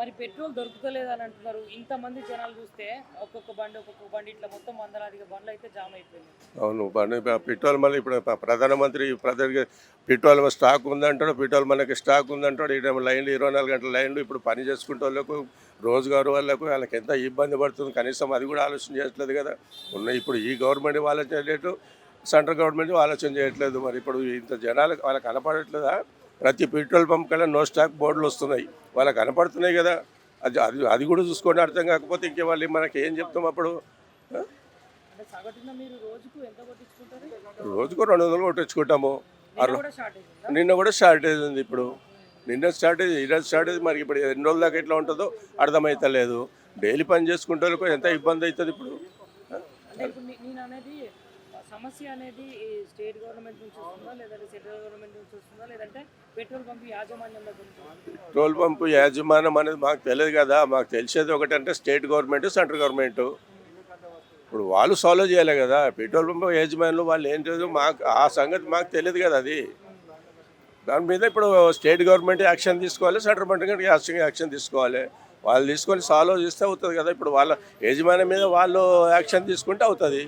మరి పెట్రోల్ దొరుకుతలేదని అంటున్నారు. ఇంతమంది జనాలు చూస్తే ఒక్కొక్క బండి ఇట్లా మొత్తం వందలాదిగా బండ్లయితే జామ్ అయిపోయినాయి. అవును. పెట్రోల్ మళ్ళీ ఇప్పుడు ప్రధానమంత్రి పెట్రోల్ స్టాక్ ఉందంటాడు. పెట్రోల్ మనకి స్టాక్ ఉందంటాడు. ఈడేమో లైన్లు 24 గంటల లైన్లు. ఇప్పుడు పని చేసుకునేటోళ్ళకు, రోజుగారు వాళ్ళకు వాళ్ళకి ఎంత ఇబ్బంది పడుతుంది. కనీసం అది కూడా ఆలోచన చేయట్లేదు కదా. ఇప్పుడు ఈ గవర్నమెంట్ ఆలోచన చేయట్లేదు, సెంట్రల్ గవర్నమెంట్ ఆలోచన చేయట్లేదు. మరి ఇప్పుడు ఇంత జనాలకు వాళ్ళకి కనపడట్లేదా? ప్రతి పెట్రోల్ పంప్ కల్లా నో స్టాక్ బోర్డులు వస్తున్నాయి. వాళ్ళకి కనపడుతున్నాయి కదా. అది అది అది కూడా చూసుకోండి. అర్థం కాకపోతే ఇంకే వాళ్ళు మనకి ఏం చెప్తాం అప్పుడు? అంటే సగటున మీరు రోజుకు ఎంత కొట్టించుకుంటారు? రోజుకు 200 కొట్టించుకుంటాము. నిన్న కూడా షార్టేజ్ ఉందా? నిన్న కూడా షార్టేజ్ ఉంది. ఇప్పుడు నిన్న షార్టేజ్, ఈరోజు షార్టేజ్. మరి ఇప్పుడు ఎన్ని రోజుల దాకా ఎట్లా ఉంటుందో అర్థమవుతలేదు. డైలీ పని చేసుకుంటే వాళ్ళకు ఎంత ఇబ్బంది అవుతుంది ఇప్పుడు. అంటే ఇప్పుడు నేను అనేది సమస్య అనేది ఈ స్టేట్ గవర్నమెంట్ నుంచి వస్తుందా, లేదంటే సెంట్రల్ గవర్నమెంట్ నుంచి వస్తుందా, లేదంటే పెట్రోల్ పంప్ యాజమాన్యం దగ్గర నుంచి వస్తుందా? పెట్రోల్ పంపు యాజమాన్యం అనేది మాకు తెలియదు కదా. మాకు తెలిసేది ఒకటంటే స్టేట్ గవర్నమెంట్, సెంట్రల్ గవర్నమెంట్. ఇప్పుడు వాళ్ళు సాల్వ్ చేయాలి కదా. పెట్రోల్ పంప్ యజమానులు వాళ్ళు ఏం చేయదు, మాకు ఆ సంగతి మాకు తెలియదు కదా. అది దాని మీద ఇప్పుడు స్టేట్ గవర్నమెంట్ యాక్షన్ తీసుకోవాలి, సెంట్రల్ గవర్నమెంట్ యాక్షన్ తీసుకోవాలి. వాళ్ళు తీసుకొని సాల్వ్ చేస్తే అవుతుంది కదా. ఇప్పుడు వాళ్ళ యజమాని మీద వాళ్ళు యాక్షన్ తీసుకుంటే అవుతుంది.